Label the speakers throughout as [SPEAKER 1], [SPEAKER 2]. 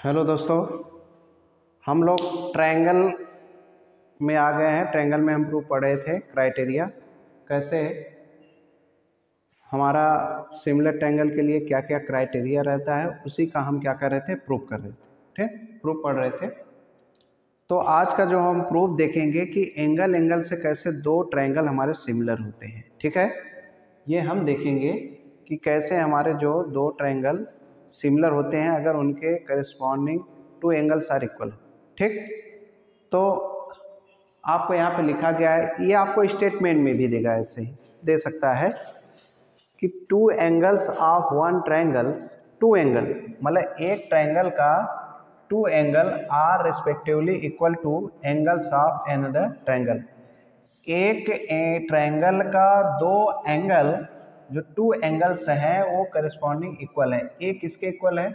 [SPEAKER 1] Hello दोस्तों, हम लोग ट्रायंगल में आ गए हैं। ट्रायंगल में हम प्रूफ पढ़ रहे थे क्राइटेरिया, कैसे हमारा सिमिलर ट्रायंगल के लिए क्या क्या क्राइटेरिया रहता है, उसी का हम क्या कर रहे थे, प्रूफ कर रहे थे। ठीक, प्रूफ पढ़ रहे थे। तो आज का जो हम प्रूफ देखेंगे कि एंगल से कैसे दो ट्रायंगल हमारे सिमिलर होते हैं। ठीक है, ये हम देखेंगे कि कैसे हमारे जो दो ट्रायंगल सिमिलर होते हैं अगर उनके corresponding to angles are equal. ठीक, तो आपको यहाँ पे लिखा गया है, ये आपको स्टेटमेंट में भी देगा, ऐसे ही दे सकता है कि two angles of one triangles, two angle मतलब एक ट्रायंगल का two angle are respectively equal to angles of another triangle. एक ट्रायंगल का दो एंगल जो टू एंगल्स हैं वो करस्पॉन्डिंग इक्वल है। ए किसके इक्वल है,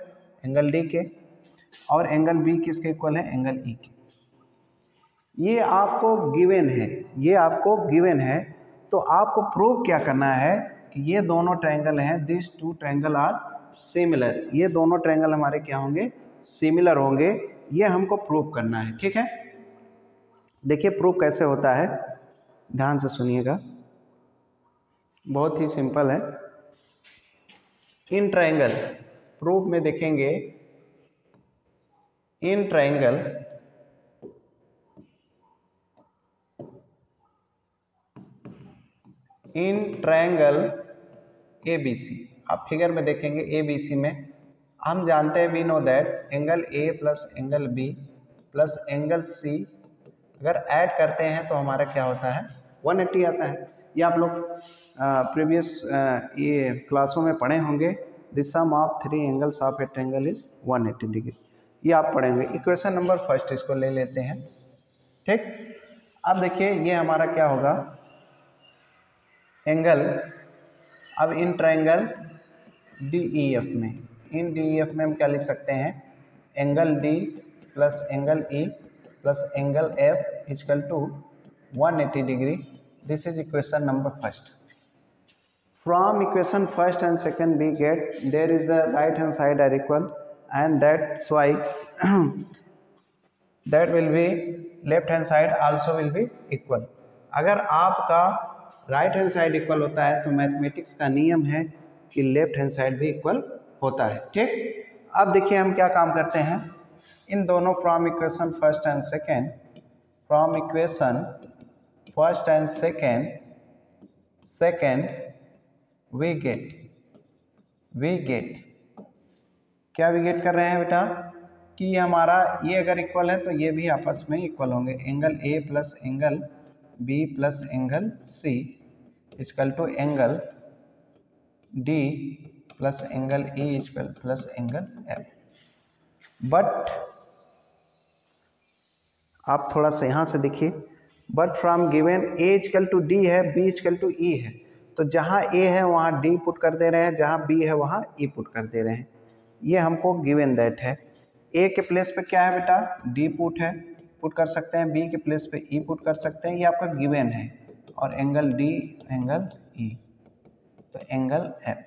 [SPEAKER 1] एंगल डी के, और एंगल बी किसके इक्वल है, एंगल ई के। ये आपको गिवन है, ये आपको गिवन है। तो आपको प्रूव क्या करना है कि ये दोनों ट्रायंगल हैं, this two triangle are similar. ये दोनों ट्रायंगल हमारे क्या होंगे, सिमिलर होंगे। ये हमको प्रूव करना है। ठीक है, देखिए प्रूव कैसे होता है, ध्यान से सुनिएगा, बहुत ही सिंपल है। इन ट्रायंगल प्रूफ में देखेंगे, इन ट्रायंगल ABC, आप फिगर में देखेंगे ABC में हम जानते हैं, we know that angle A plus angle B plus angle C अगर ऐड करते हैं तो हमारा क्या होता है, 180 आता है। ये आप लोग प्रीवियस ये क्लासों में पढ़े होंगे। The sum of three angles of a triangle is 180 degree, ये आप पढ़ेंगे। इक्वेशन नंबर फर्स्ट इसको ले लेते हैं। ठीक, अब देखिए ये हमारा क्या होगा, एंगल, अब इन ट्रायंगल DEF में, इन DEF में हम क्या लिख सकते हैं, angle D plus angle E plus angle F equal to 180 degree. This is equation number first. From equation first and second we get there is the right hand side are equal, and that's why that will be left hand side also will be equal। अगर आपका right hand side equal होता है तो mathematics का नियम है कि left hand side भी इक्वल होता है। ठीक, अब देखिए हम क्या काम करते हैं, इन दोनों from equation first and second, from equation first and second we get क्या वी गेट कर रहे हैं बेटा, कि हमारा ये अगर इक्वल है तो ये भी आपस में इक्वल होंगे। Angle A plus angle B plus angle C equal to angle D plus angle E equal plus angle F। But आप थोड़ा सा यहाँ से देखिए, but from given A equal to D है, B इक्वल टू E है, तो जहाँ A है वहाँ D पुट कर दे रहे हैं, जहाँ B है वहाँ E पुट कर दे रहे हैं। ये हमको गिवन दैट है। A के प्लेस पे क्या है बेटा, D पुट है, पुट कर सकते हैं, B के प्लेस पे E पुट कर सकते हैं, ये आपका गिवन है। और एंगल D एंगल E तो एंगल F,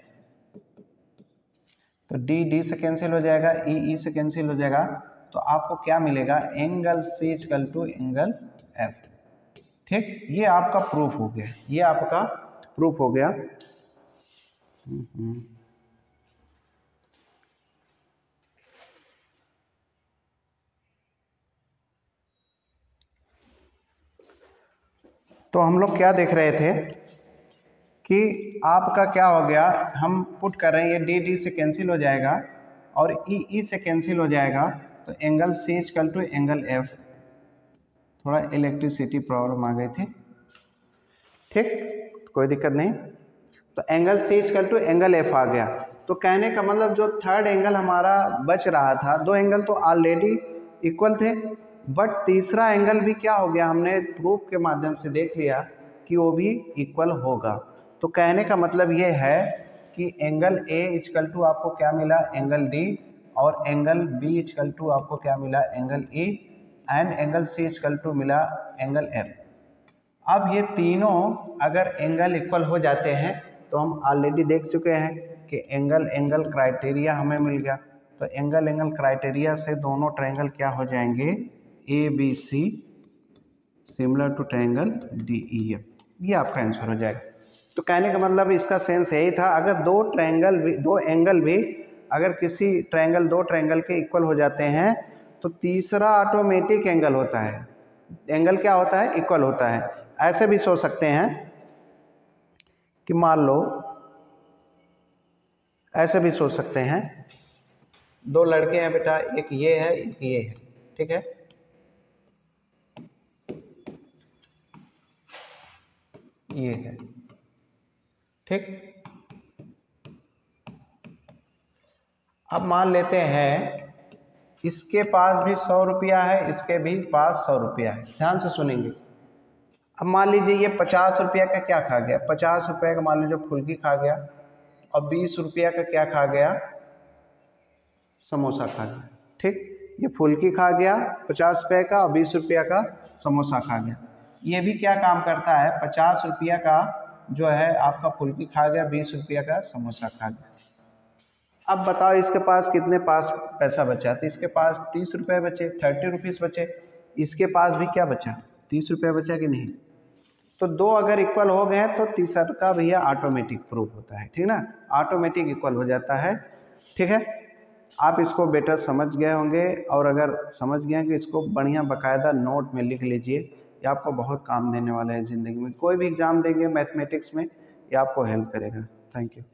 [SPEAKER 1] तो D से कैंसिल हो जाएगा, E से कैंसिल हो जाएगा, तो आपको क्या मिलेगा, angle C equal to angle F। ठीक, ये आपका प्रूफ हो गया, ये आपका प्रूफ हो गया। तो हम लोग क्या देख रहे थे कि आपका क्या हो गया, हम पुट कर रहे हैं, ये D से कैंसिल हो जाएगा और E से कैंसिल हो जाएगा, तो angle C equal to angle F। थोड़ा इलेक्ट्रिसिटी प्रॉब्लम आ गई थी। ठीक, कोई दिक्कत नहीं। तो angle C equal to angle F आ गया। तो कहने का मतलब जो थर्ड एंगल हमारा बच रहा था, दो एंगल तो ऑलरेडी इक्वल थे, बट तीसरा एंगल भी क्या हो गया, हमने प्रूफ के माध्यम से देख लिया कि वो भी इक्वल होगा। तो कहने का मतलब ये है कि एंगल A इक्वल टू आपको क्या मिला, एंगल D, और एंगल B इक्वल टू आपको क्या मिला, angle E, and angle C equal to मिला एंगल F। अब ये तीनों अगर एंगल इक्वल हो जाते हैं तो हम ऑलरेडी देख चुके हैं कि एंगल क्राइटेरिया हमें मिल गया। तो एंगल एंगल क्राइटेरिया से दोनों ट्रायंगल क्या हो जाएंगे, ABC similar to triangle DEF, ये आपका आंसर हो जाएगा। तो कहने का मतलब इसका सेंस यही था, अगर दो एंगल भी अगर किसी ट्रायंगल दो ट्रायंगल के इक्वल हो जाते हैं तो तीसरा ऑटोमेटिक एंगल होता है, एंगल क्या होता है, इक्वल होता है। ऐसे भी सोच सकते हैं कि मान लो, ऐसे भी सोच सकते हैं, दो लड़के हैं बेटा, एक ये है एक ये है, ठीक है, ये है, ठीक। अब मान लेते हैं इसके पास भी 100 रुपया है, इसके भी पास 100 रुपया है, ध्यान से सुनेंगे। अब मान लीजिए ये 50 रुपया का क्या खा गया, 50 रुपये का मान लीजिए फुल्की खा गया, और 20 रुपया का क्या खा गया, समोसा खा गया, ठीक। ये फुल्की खा गया 50 रुपये का और 20 रुपया का समोसा खा गया। ये भी क्या काम करता है, 50 रुपया का जो है आपका फुल्की खा गया, 20 रुपया का समोसा खा गया। अब बताओ इसके पास कितने पास पैसा बचा, तो इसके पास 30 रुपये बचे, 30 रुपीज़ बचे, इसके पास भी क्या बचा, 30 रुपये बचा कि नहीं। तो दो अगर इक्वल हो गए तो तीसरा का भैया ऑटोमेटिक प्रूफ होता है, ठीक ना, ऑटोमेटिक इक्वल हो जाता है, ठीक है। आप इसको बेटर समझ गए होंगे, और अगर समझ गए कि इसको बढ़िया बाकायदा नोट में लिख लीजिए, ये आपको बहुत काम देने वाला है ज़िंदगी में। कोई भी एग्ज़ाम देंगे मैथमेटिक्स में, ये आपको हेल्प करेगा। Thank you.